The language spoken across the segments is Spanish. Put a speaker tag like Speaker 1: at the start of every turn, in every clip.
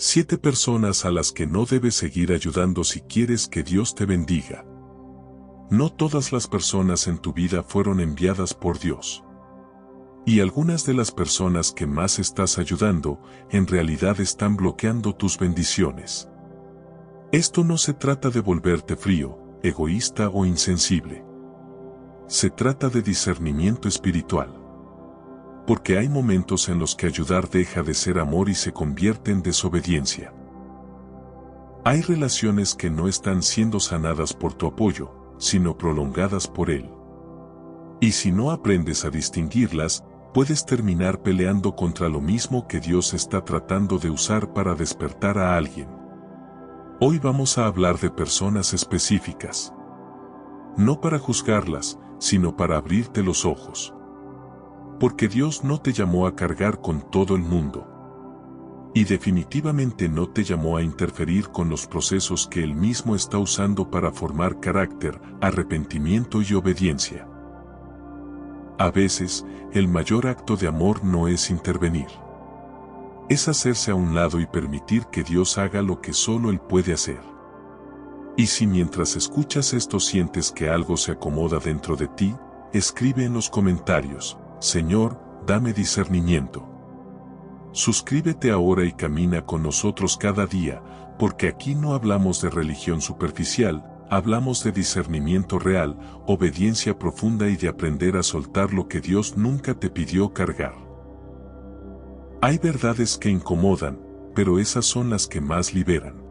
Speaker 1: 7 personas a las que no debes seguir ayudando si quieres que Dios te bendiga. No todas las personas en tu vida fueron enviadas por Dios. Y algunas de las personas que más estás ayudando, en realidad están bloqueando tus bendiciones. Esto no se trata de volverte frío, egoísta o insensible. Se trata de discernimiento espiritual. Porque hay momentos en los que ayudar deja de ser amor y se convierte en desobediencia. Hay relaciones que no están siendo sanadas por tu apoyo, sino prolongadas por él. Y si no aprendes a distinguirlas, puedes terminar peleando contra lo mismo que Dios está tratando de usar para despertar a alguien. Hoy vamos a hablar de personas específicas. No para juzgarlas, sino para abrirte los ojos. Porque Dios no te llamó a cargar con todo el mundo. Y definitivamente no te llamó a interferir con los procesos que Él mismo está usando para formar carácter, arrepentimiento y obediencia. A veces, el mayor acto de amor no es intervenir. Es hacerse a un lado y permitir que Dios haga lo que solo Él puede hacer. Y si mientras escuchas esto sientes que algo se acomoda dentro de ti, escribe en los comentarios: Señor, dame discernimiento. Suscríbete ahora y camina con nosotros cada día, porque aquí no hablamos de religión superficial, hablamos de discernimiento real, obediencia profunda y de aprender a soltar lo que Dios nunca te pidió cargar. Hay verdades que incomodan, pero esas son las que más liberan.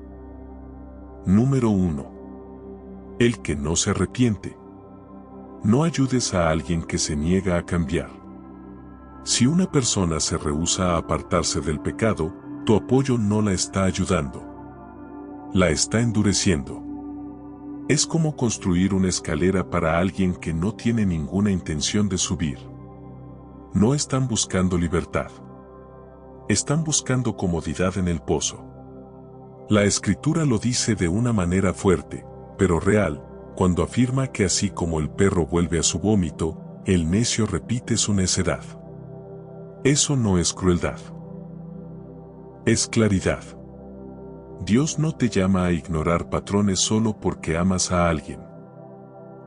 Speaker 1: Número 1. El que no se arrepiente. No ayudes a alguien que se niega a cambiar. Si una persona se rehúsa a apartarse del pecado, tu apoyo no la está ayudando. La está endureciendo. Es como construir una escalera para alguien que no tiene ninguna intención de subir. No están buscando libertad. Están buscando comodidad en el pozo. La Escritura lo dice de una manera fuerte, pero real, cuando afirma que así como el perro vuelve a su vómito, el necio repite su necedad. Eso no es crueldad. Es claridad. Dios no te llama a ignorar patrones solo porque amas a alguien.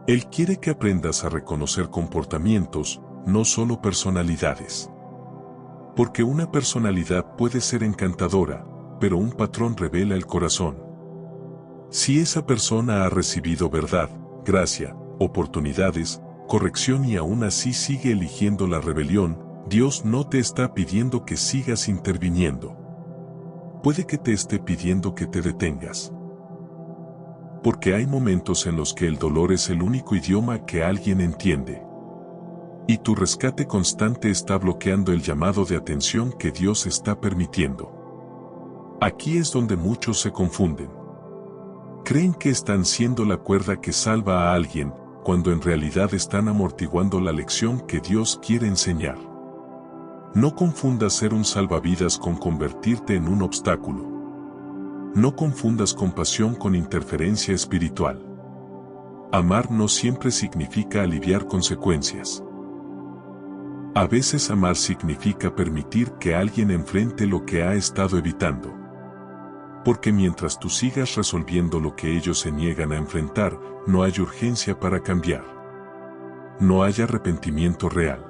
Speaker 1: Él quiere que aprendas a reconocer comportamientos, no solo personalidades. Porque una personalidad puede ser encantadora, pero un patrón revela el corazón. Si esa persona ha recibido verdad, gracia, oportunidades, corrección y aún así sigue eligiendo la rebelión, Dios no te está pidiendo que sigas interviniendo. Puede que te esté pidiendo que te detengas. Porque hay momentos en los que el dolor es el único idioma que alguien entiende. Y tu rescate constante está bloqueando el llamado de atención que Dios está permitiendo. Aquí es donde muchos se confunden. Creen que están siendo la cuerda que salva a alguien, cuando en realidad están amortiguando la lección que Dios quiere enseñar. No confundas ser un salvavidas con convertirte en un obstáculo. No confundas compasión con interferencia espiritual. Amar no siempre significa aliviar consecuencias. A veces amar significa permitir que alguien enfrente lo que ha estado evitando. Porque mientras tú sigas resolviendo lo que ellos se niegan a enfrentar, no hay urgencia para cambiar. No hay arrepentimiento real.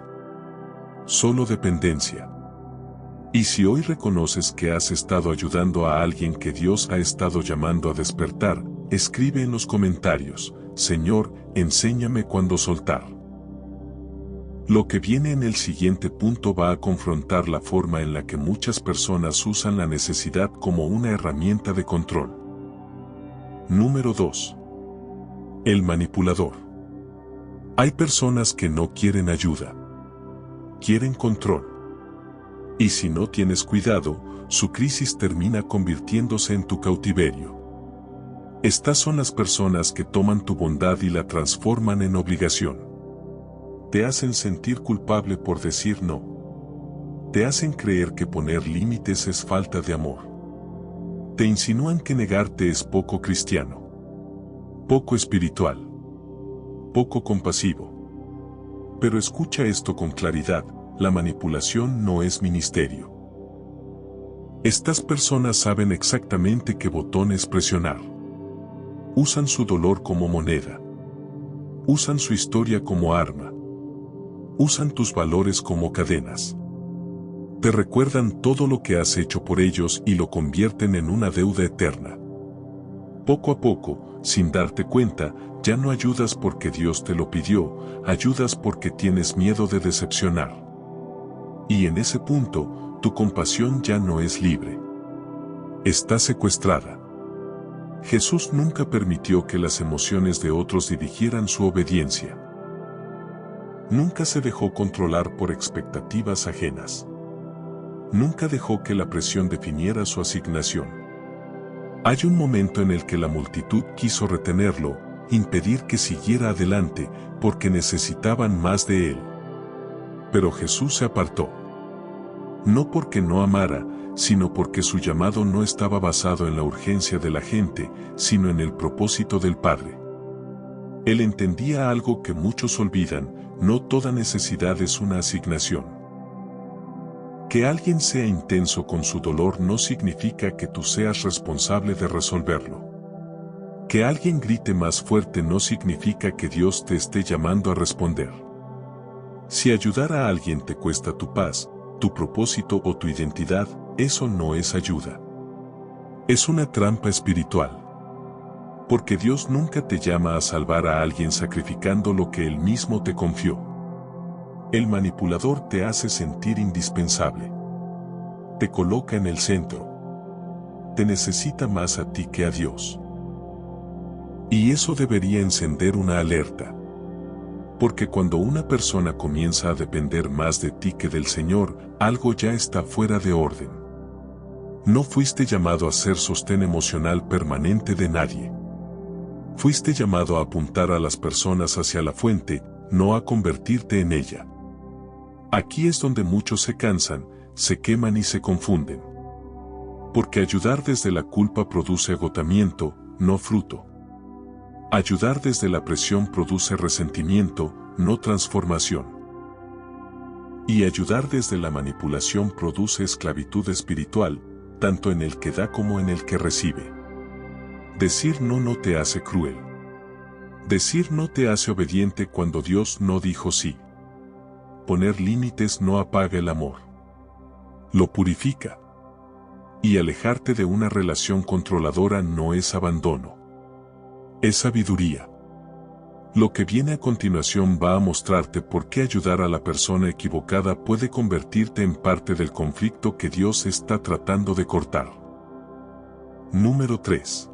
Speaker 1: Solo dependencia. Y si hoy reconoces que has estado ayudando a alguien que Dios ha estado llamando a despertar, escribe en los comentarios: Señor, enséñame cuándo soltar. Lo que viene en el siguiente punto va a confrontar la forma en la que muchas personas usan la necesidad como una herramienta de control. Número 2. El manipulador. Hay personas que no quieren ayuda. Quieren control. Y si no tienes cuidado, su crisis termina convirtiéndose en tu cautiverio. Estas son las personas que toman tu bondad y la transforman en obligación. Te hacen sentir culpable por decir no. Te hacen creer que poner límites es falta de amor. Te insinúan que negarte es poco cristiano, poco espiritual, poco compasivo. Pero escucha esto con claridad: la manipulación no es ministerio. Estas personas saben exactamente qué botones presionar. Usan su dolor como moneda. Usan su historia como arma. Usan tus valores como cadenas. Te recuerdan todo lo que has hecho por ellos y lo convierten en una deuda eterna. Poco a poco, sin darte cuenta, ya no ayudas porque Dios te lo pidió, ayudas porque tienes miedo de decepcionar. Y en ese punto, tu compasión ya no es libre. Está secuestrada. Jesús nunca permitió que las emociones de otros dirigieran su obediencia. Nunca se dejó controlar por expectativas ajenas. Nunca dejó que la presión definiera su asignación. Hay un momento en el que la multitud quiso retenerlo, impedir que siguiera adelante, porque necesitaban más de él. Pero Jesús se apartó. No porque no amara, sino porque su llamado no estaba basado en la urgencia de la gente, sino en el propósito del Padre. Él entendía algo que muchos olvidan: no toda necesidad es una asignación. Que alguien sea intenso con su dolor no significa que tú seas responsable de resolverlo. Que alguien grite más fuerte no significa que Dios te esté llamando a responder. Si ayudar a alguien te cuesta tu paz, tu propósito o tu identidad, eso no es ayuda. Es una trampa espiritual. Porque Dios nunca te llama a salvar a alguien sacrificando lo que Él mismo te confió. El manipulador te hace sentir indispensable. Te coloca en el centro. Te necesita más a ti que a Dios. Y eso debería encender una alerta. Porque cuando una persona comienza a depender más de ti que del Señor, algo ya está fuera de orden. No fuiste llamado a ser sostén emocional permanente de nadie. Fuiste llamado a apuntar a las personas hacia la fuente, no a convertirte en ella. Aquí es donde muchos se cansan, se queman y se confunden. Porque ayudar desde la culpa produce agotamiento, no fruto. Ayudar desde la presión produce resentimiento, no transformación. Y ayudar desde la manipulación produce esclavitud espiritual, tanto en el que da como en el que recibe. Decir no te hace cruel. Decir no te hace obediente cuando Dios no dijo sí. Poner límites no apaga el amor. Lo purifica. Y alejarte de una relación controladora no es abandono. Es sabiduría. Lo que viene a continuación va a mostrarte por qué ayudar a la persona equivocada puede convertirte en parte del conflicto que Dios está tratando de cortar. Número 3.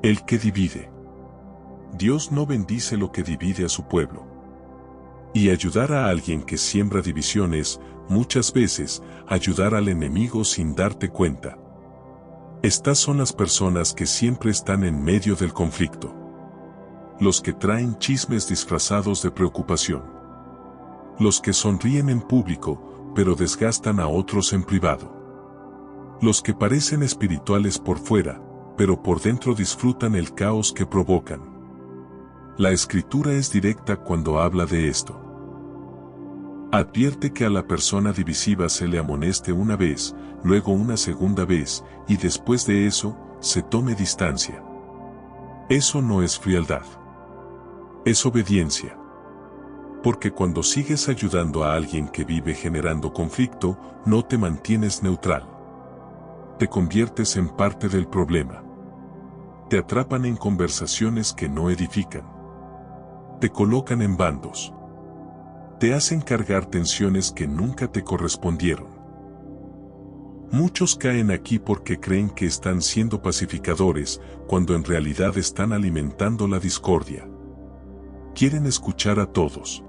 Speaker 1: El que divide. Dios no bendice lo que divide a su pueblo. Y ayudar a alguien que siembra divisiones, muchas veces, ayudar al enemigo sin darte cuenta. Estas son las personas que siempre están en medio del conflicto. Los que traen chismes disfrazados de preocupación. Los que sonríen en público, pero desgastan a otros en privado. Los que parecen espirituales por fuera, pero por dentro disfrutan el caos que provocan. La Escritura es directa cuando habla de esto. Advierte que a la persona divisiva se le amoneste una vez, luego una segunda vez, y después de eso, se tome distancia. Eso no es frialdad. Es obediencia. Porque cuando sigues ayudando a alguien que vive generando conflicto, no te mantienes neutral. Te conviertes en parte del problema. Te atrapan en conversaciones que no edifican. Te colocan en bandos. Te hacen cargar tensiones que nunca te correspondieron. Muchos caen aquí porque creen que están siendo pacificadores, cuando en realidad están alimentando la discordia. Quieren escuchar a todos.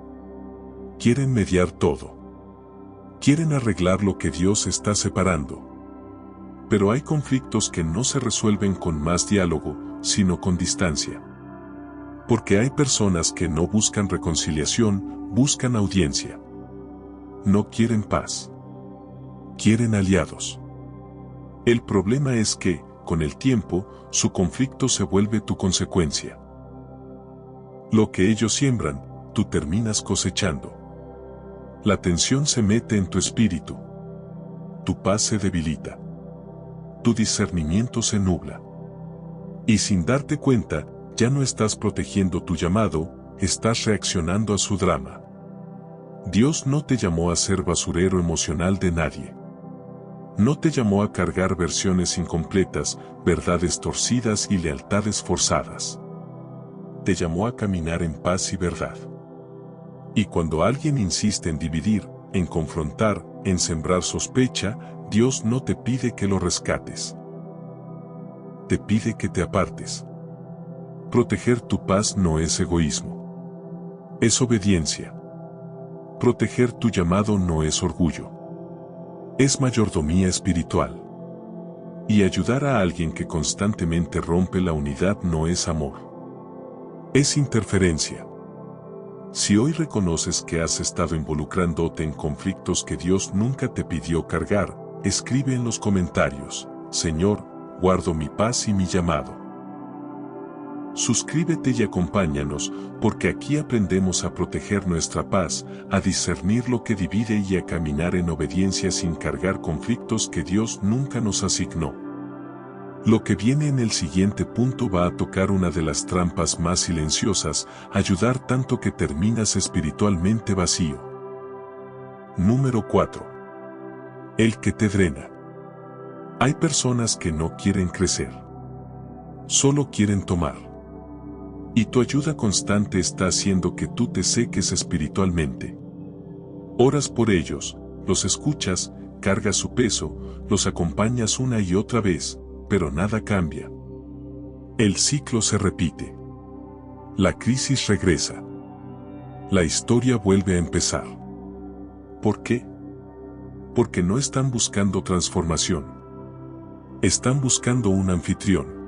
Speaker 1: Quieren mediar todo. Quieren arreglar lo que Dios está separando. Pero hay conflictos que no se resuelven con más diálogo, sino con distancia. Porque hay personas que no buscan reconciliación, buscan audiencia. No quieren paz. Quieren aliados. El problema es que, con el tiempo, su conflicto se vuelve tu consecuencia. Lo que ellos siembran, tú terminas cosechando. La tensión se mete en tu espíritu. Tu paz se debilita. tu discernimiento se nubla. Y sin darte cuenta, ya no estás protegiendo tu llamado, estás reaccionando a su drama. Dios no te llamó a ser basurero emocional de nadie. No te llamó a cargar versiones incompletas, verdades torcidas y lealtades forzadas. Te llamó a caminar en paz y verdad. Y cuando alguien insiste en dividir, en confrontar, en sembrar sospecha, Dios no te pide que lo rescates. Te pide que te apartes. Proteger tu paz no es egoísmo. Es obediencia. Proteger tu llamado no es orgullo. Es mayordomía espiritual. Y ayudar a alguien que constantemente rompe la unidad no es amor. Es interferencia. Si hoy reconoces que has estado involucrándote en conflictos que Dios nunca te pidió cargar, escribe en los comentarios: Señor, guardo mi paz y mi llamado. Suscríbete y acompáñanos, porque aquí aprendemos a proteger nuestra paz, a discernir lo que divide y a caminar en obediencia sin cargar conflictos que Dios nunca nos asignó. Lo que viene en el siguiente punto va a tocar una de las trampas más silenciosas, ayudar tanto que terminas espiritualmente vacío. Número 4. El que te drena. Hay personas que no quieren crecer. Solo quieren tomar. Y tu ayuda constante está haciendo que tú te seques espiritualmente. Oras por ellos, los escuchas, cargas su peso, los acompañas una y otra vez, pero nada cambia. El ciclo se repite. La crisis regresa. La historia vuelve a empezar. ¿Por qué? Porque no están buscando transformación. Están buscando un anfitrión.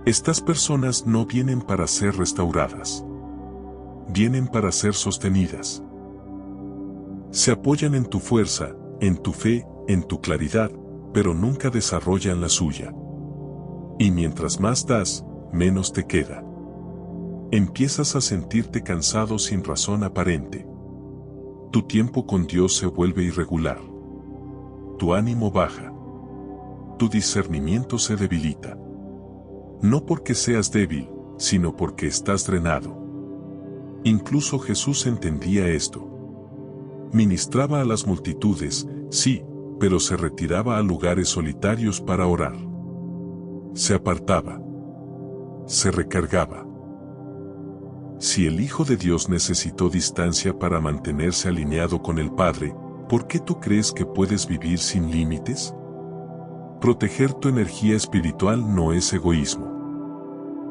Speaker 1: Estas personas no vienen para ser restauradas. Vienen para ser sostenidas. Se apoyan en tu fuerza, en tu fe, en tu claridad, pero nunca desarrollan la suya. Y mientras más das, menos te queda. Empiezas a sentirte cansado sin razón aparente. Tu tiempo con Dios se vuelve irregular. Tu ánimo baja. Tu discernimiento se debilita. No porque seas débil, sino porque estás drenado. Incluso Jesús entendía esto. Ministraba a las multitudes, sí, pero se retiraba a lugares solitarios para orar. Se apartaba. Se recargaba. Si el Hijo de Dios necesitó distancia para mantenerse alineado con el Padre, ¿por qué tú crees que puedes vivir sin límites? Proteger tu energía espiritual no es egoísmo.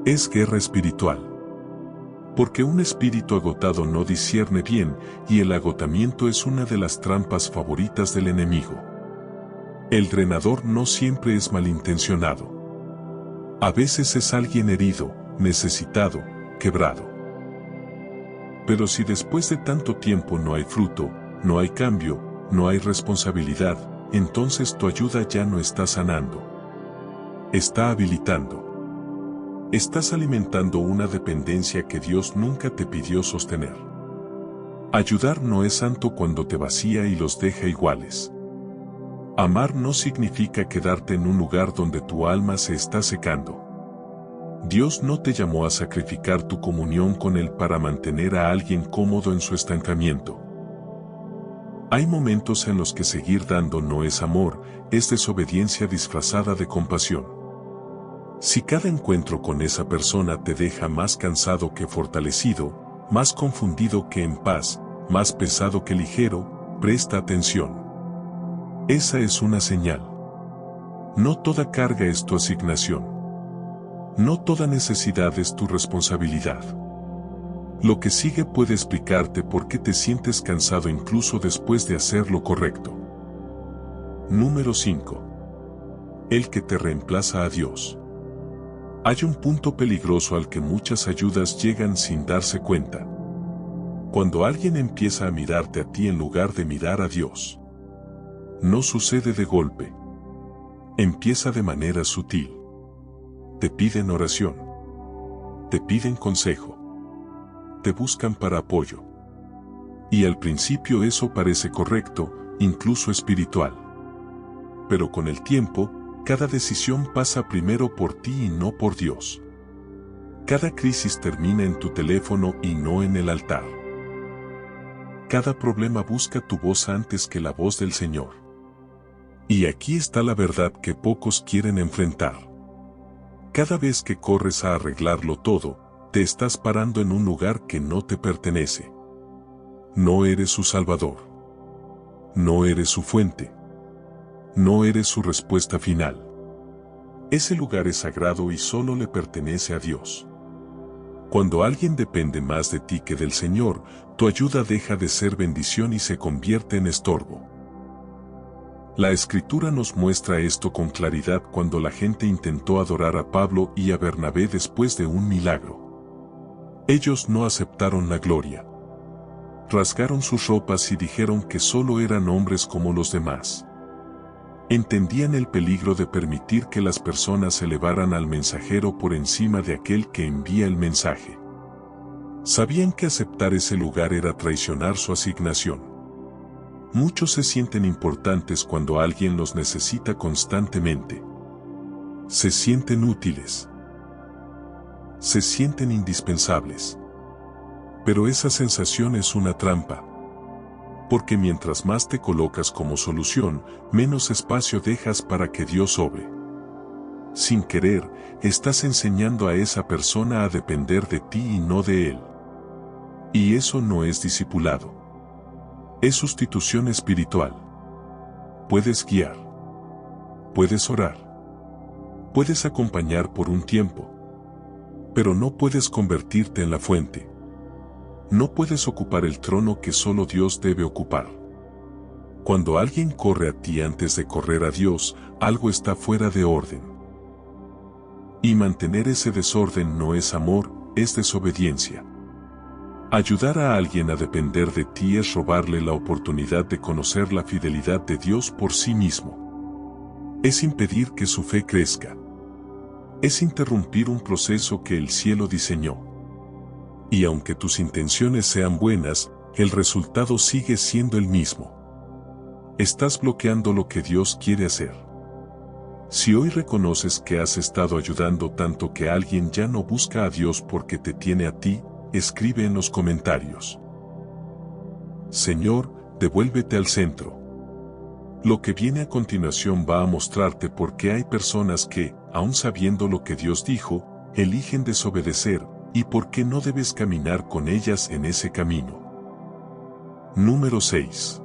Speaker 1: Es guerra espiritual. Porque un espíritu agotado no discierne bien, y el agotamiento es una de las trampas favoritas del enemigo. El drenador no siempre es malintencionado. A veces es alguien herido, necesitado, quebrado. Pero si después de tanto tiempo no hay fruto, no hay cambio, no hay responsabilidad, entonces tu ayuda ya no está sanando. Está habilitando. Estás alimentando una dependencia que Dios nunca te pidió sostener. Ayudar no es santo cuando te vacía y los deja iguales. Amar no significa quedarte en un lugar donde tu alma se está secando. Dios no te llamó a sacrificar tu comunión con Él para mantener a alguien cómodo en su estancamiento. Hay momentos en los que seguir dando no es amor, es desobediencia disfrazada de compasión. Si cada encuentro con esa persona te deja más cansado que fortalecido, más confundido que en paz, más pesado que ligero, presta atención. Esa es una señal. No toda carga es tu asignación. No toda necesidad es tu responsabilidad. Lo que sigue puede explicarte por qué te sientes cansado incluso después de hacer lo correcto. Número 5. El que te reemplaza a Dios. Hay un punto peligroso al que muchas ayudas llegan sin darse cuenta. Cuando alguien empieza a mirarte a ti en lugar de mirar a Dios. No sucede de golpe. Empieza de manera sutil. Te piden oración. Te piden consejo. Te buscan para apoyo. Y al principio eso parece correcto, incluso espiritual. Pero con el tiempo, Cada decisión pasa primero por ti y no por Dios. Cada crisis termina en tu teléfono y no en el altar. Cada problema busca tu voz antes que la voz del Señor. Y aquí está la verdad que pocos quieren enfrentar. Cada vez que corres a arreglarlo todo, te estás parando en un lugar que no te pertenece. No eres su Salvador. No eres su fuente. No eres su respuesta final. Ese lugar es sagrado y solo le pertenece a Dios. Cuando alguien depende más de ti que del Señor, tu ayuda deja de ser bendición y se convierte en estorbo. La Escritura nos muestra esto con claridad cuando la gente intentó adorar a Pablo y a Bernabé después de un milagro. Ellos no aceptaron la gloria. Rasgaron sus ropas y dijeron que solo eran hombres como los demás. Entendían el peligro de permitir que las personas elevaran al mensajero por encima de aquel que envía el mensaje. Sabían que aceptar ese lugar era traicionar su asignación. Muchos se sienten importantes cuando alguien los necesita constantemente. Se sienten útiles. Se sienten indispensables. Pero esa sensación es una trampa. Porque mientras más te colocas como solución, menos espacio dejas para que Dios obre. Sin querer, estás enseñando a esa persona a depender de ti y no de Él. Y eso no es discipulado. Es sustitución espiritual. Puedes guiar. Puedes orar. Puedes acompañar por un tiempo. Pero no puedes convertirte en la fuente. No puedes ocupar el trono que solo Dios debe ocupar. Cuando alguien corre a ti antes de correr a Dios, algo está fuera de orden. Y mantener ese desorden no es amor, es desobediencia. Ayudar a alguien a depender de ti es robarle la oportunidad de conocer la fidelidad de Dios por sí mismo. Es impedir que su fe crezca. Es interrumpir un proceso que el cielo diseñó. Y aunque tus intenciones sean buenas, el resultado sigue siendo el mismo. Estás bloqueando lo que Dios quiere hacer. Si hoy reconoces que has estado ayudando tanto que alguien ya no busca a Dios porque te tiene a ti, escribe en los comentarios. Señor, devuélvete al centro. Lo que viene a continuación va a mostrarte por qué hay personas que, aun sabiendo lo que Dios dijo, eligen desobedecer, y por qué no debes caminar con ellas en ese camino. Número 6.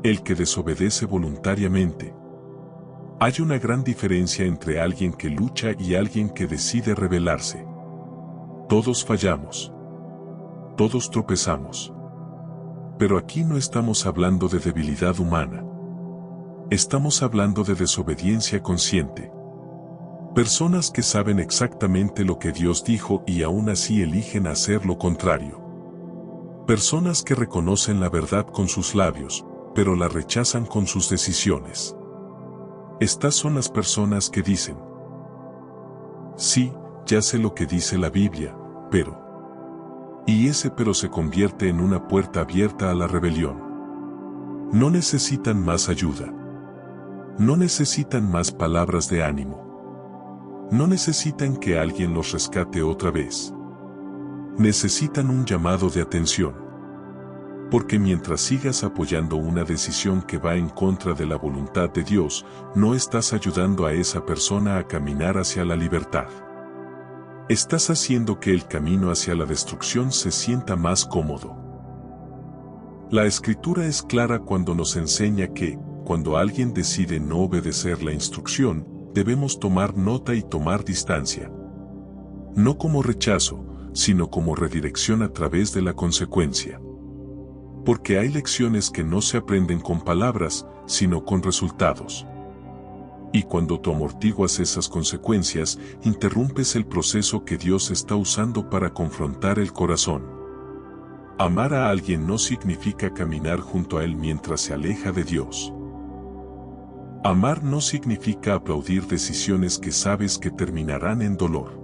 Speaker 1: El que desobedece voluntariamente. Hay una gran diferencia entre alguien que lucha y alguien que decide rebelarse. Todos fallamos. Todos tropezamos. Pero aquí no estamos hablando de debilidad humana. Estamos hablando de desobediencia consciente. Personas que saben exactamente lo que Dios dijo y aún así eligen hacer lo contrario. Personas que reconocen la verdad con sus labios, pero la rechazan con sus decisiones. Estas son las personas que dicen: sí, ya sé lo que dice la Biblia, pero... Y ese pero se convierte en una puerta abierta a la rebelión. No necesitan más ayuda. No necesitan más palabras de ánimo. No necesitan que alguien los rescate otra vez. Necesitan un llamado de atención. Porque mientras sigas apoyando una decisión que va en contra de la voluntad de Dios, no estás ayudando a esa persona a caminar hacia la libertad. Estás haciendo que el camino hacia la destrucción se sienta más cómodo. La Escritura es clara cuando nos enseña que, cuando alguien decide no obedecer la instrucción, debemos tomar nota y tomar distancia. No como rechazo, sino como redirección a través de la consecuencia. Porque hay lecciones que no se aprenden con palabras, sino con resultados. Y cuando tú amortiguas esas consecuencias, interrumpes el proceso que Dios está usando para confrontar el corazón. Amar a alguien no significa caminar junto a él mientras se aleja de Dios. Amar no significa aplaudir decisiones que sabes que terminarán en dolor.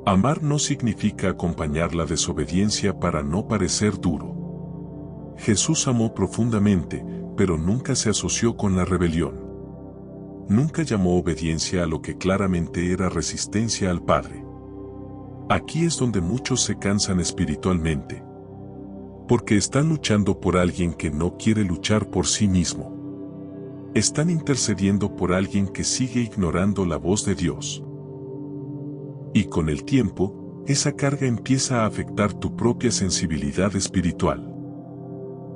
Speaker 1: Amar no significa acompañar la desobediencia para no parecer duro. Jesús amó profundamente, pero nunca se asoció con la rebelión. Nunca llamó obediencia a lo que claramente era resistencia al Padre. Aquí es donde muchos se cansan espiritualmente. Porque están luchando por alguien que no quiere luchar por sí mismo. Están intercediendo por alguien que sigue ignorando la voz de Dios. Y con el tiempo, esa carga empieza a afectar tu propia sensibilidad espiritual.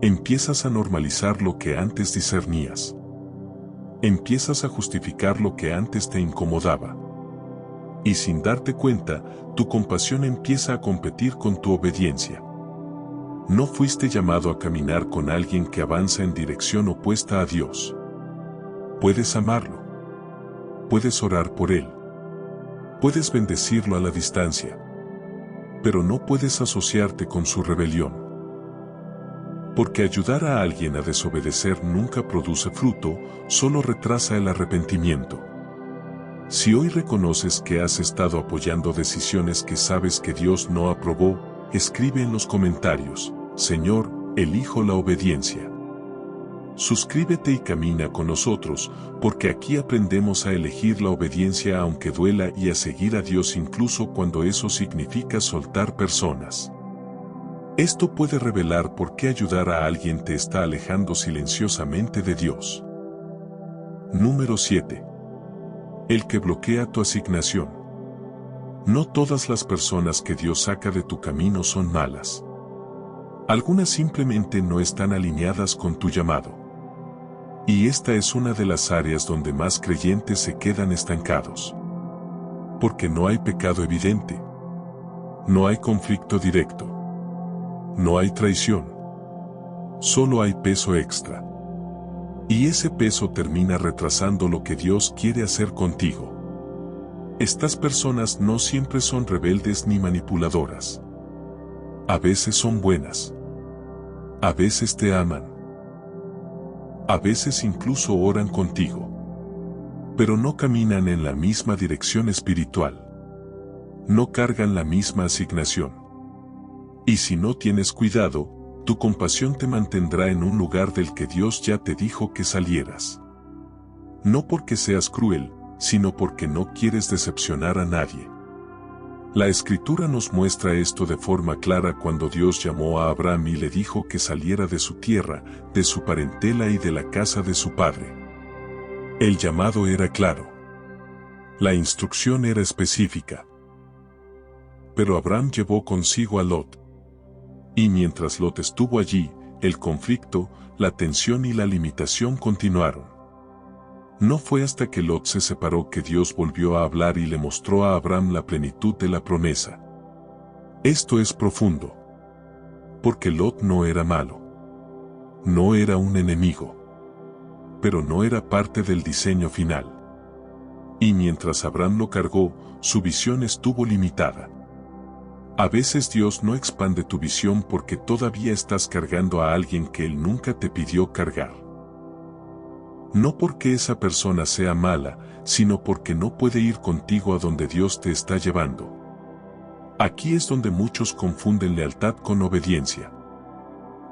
Speaker 1: Empiezas a normalizar lo que antes discernías. Empiezas a justificar lo que antes te incomodaba. Y sin darte cuenta, tu compasión empieza a competir con tu obediencia. No fuiste llamado a caminar con alguien que avanza en dirección opuesta a Dios. Puedes amarlo. Puedes orar por él. Puedes bendecirlo a la distancia. Pero no puedes asociarte con su rebelión. Porque ayudar a alguien a desobedecer nunca produce fruto, solo retrasa el arrepentimiento. Si hoy reconoces que has estado apoyando decisiones que sabes que Dios no aprobó, escribe en los comentarios: Señor, elijo la obediencia. Suscríbete y camina con nosotros, porque aquí aprendemos a elegir la obediencia aunque duela y a seguir a Dios incluso cuando eso significa soltar personas. Esto puede revelar por qué ayudar a alguien te está alejando silenciosamente de Dios. Número 7. El que bloquea tu asignación. No todas las personas que Dios saca de tu camino son malas. Algunas simplemente no están alineadas con tu llamado. Y esta es una de las áreas donde más creyentes se quedan estancados. Porque no hay pecado evidente. No hay conflicto directo. No hay traición. Solo hay peso extra. Y ese peso termina retrasando lo que Dios quiere hacer contigo. Estas personas no siempre son rebeldes ni manipuladoras. A veces son buenas. A veces te aman. A veces incluso oran contigo. Pero no caminan en la misma dirección espiritual. No cargan la misma asignación. Y si no tienes cuidado, tu compasión te mantendrá en un lugar del que Dios ya te dijo que salieras. No porque seas cruel, sino porque no quieres decepcionar a nadie. La Escritura nos muestra esto de forma clara cuando Dios llamó a Abraham y le dijo que saliera de su tierra, de su parentela y de la casa de su padre. El llamado era claro. La instrucción era específica. Pero Abraham llevó consigo a Lot. Y mientras Lot estuvo allí, el conflicto, la tensión y la limitación continuaron. No fue hasta que Lot se separó que Dios volvió a hablar y le mostró a Abraham la plenitud de la promesa. Esto es profundo. Porque Lot no era malo. No era un enemigo. Pero no era parte del diseño final. Y mientras Abraham lo cargó, su visión estuvo limitada. A veces Dios no expande tu visión porque todavía estás cargando a alguien que Él nunca te pidió cargar. No porque esa persona sea mala, sino porque no puede ir contigo a donde Dios te está llevando. Aquí es donde muchos confunden lealtad con obediencia.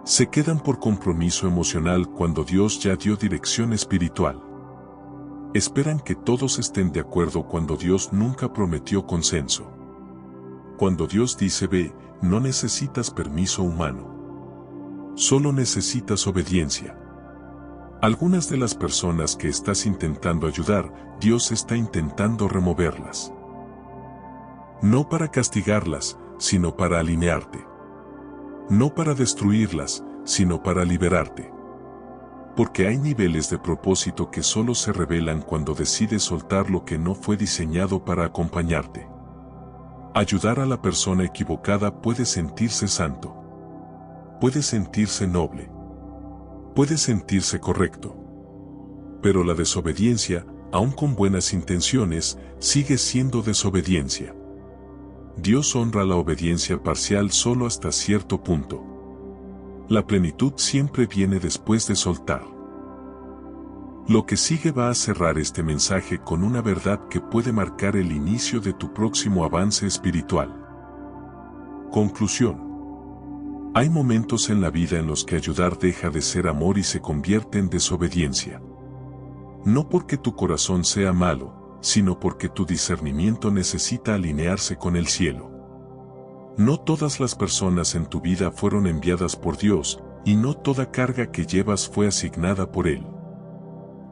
Speaker 1: Se quedan por compromiso emocional cuando Dios ya dio dirección espiritual. Esperan que todos estén de acuerdo cuando Dios nunca prometió consenso. Cuando Dios dice ve, no necesitas permiso humano. Solo necesitas obediencia. Algunas de las personas que estás intentando ayudar, Dios está intentando removerlas. No para castigarlas, sino para alinearte. No para destruirlas, sino para liberarte. Porque hay niveles de propósito que solo se revelan cuando decides soltar lo que no fue diseñado para acompañarte. Ayudar a la persona equivocada puede sentirse santo. Puede sentirse noble. Puede sentirse correcto. Pero la desobediencia, aun con buenas intenciones, sigue siendo desobediencia. Dios honra la obediencia parcial solo hasta cierto punto. La plenitud siempre viene después de soltar. Lo que sigue va a cerrar este mensaje con una verdad que puede marcar el inicio de tu próximo avance espiritual. Conclusión. Hay momentos en la vida en los que ayudar deja de ser amor y se convierte en desobediencia. No porque tu corazón sea malo, sino porque tu discernimiento necesita alinearse con el cielo. No todas las personas en tu vida fueron enviadas por Dios, y no toda carga que llevas fue asignada por Él.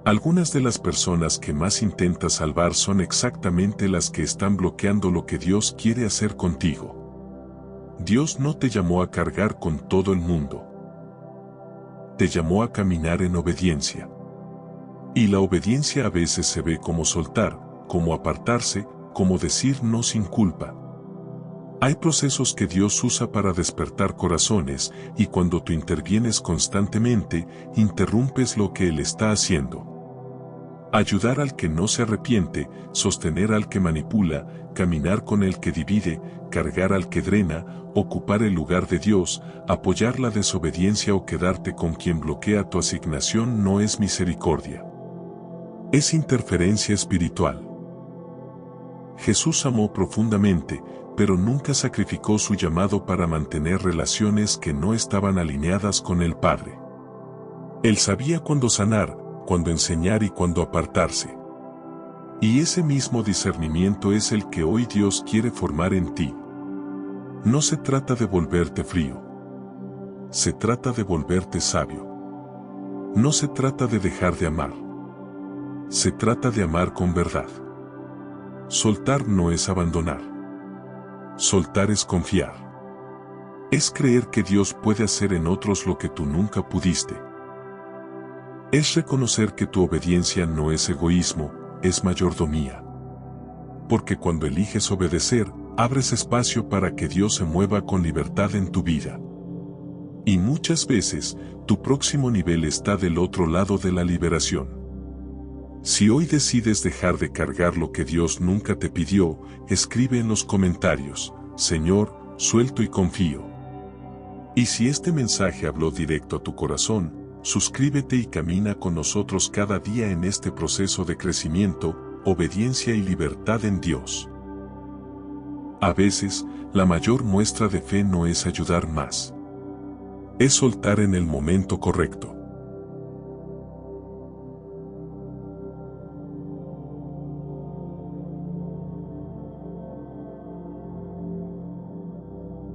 Speaker 1: Algunas de las personas que más intentas salvar son exactamente las que están bloqueando lo que Dios quiere hacer contigo. Dios no te llamó a cargar con todo el mundo. Te llamó a caminar en obediencia. Y la obediencia a veces se ve como soltar, como apartarse, como decir no sin culpa. Hay procesos que Dios usa para despertar corazones, y cuando tú intervienes constantemente, interrumpes lo que Él está haciendo. Ayudar al que no se arrepiente, sostener al que manipula, caminar con el que divide, cargar al que drena, ocupar el lugar de Dios, apoyar la desobediencia o quedarte con quien bloquea tu asignación no es misericordia. Es interferencia espiritual. Jesús amó profundamente, pero nunca sacrificó su llamado para mantener relaciones que no estaban alineadas con el Padre. Él sabía cuándo sanar, cuándo enseñar y cuándo apartarse. Y ese mismo discernimiento es el que hoy Dios quiere formar en ti. No se trata de volverte frío. Se trata de volverte sabio. No se trata de dejar de amar. Se trata de amar con verdad. Soltar no es abandonar. Soltar es confiar. Es creer que Dios puede hacer en otros lo que tú nunca pudiste. Es reconocer que tu obediencia no es egoísmo, es mayordomía. Porque cuando eliges obedecer, abres espacio para que Dios se mueva con libertad en tu vida. Y muchas veces, tu próximo nivel está del otro lado de la liberación. Si hoy decides dejar de cargar lo que Dios nunca te pidió, escribe en los comentarios, Señor, suelto y confío. Y si este mensaje habló directo a tu corazón, suscríbete y camina con nosotros cada día en este proceso de crecimiento, obediencia y libertad en Dios. A veces, la mayor muestra de fe no es ayudar más. Es soltar en el momento correcto.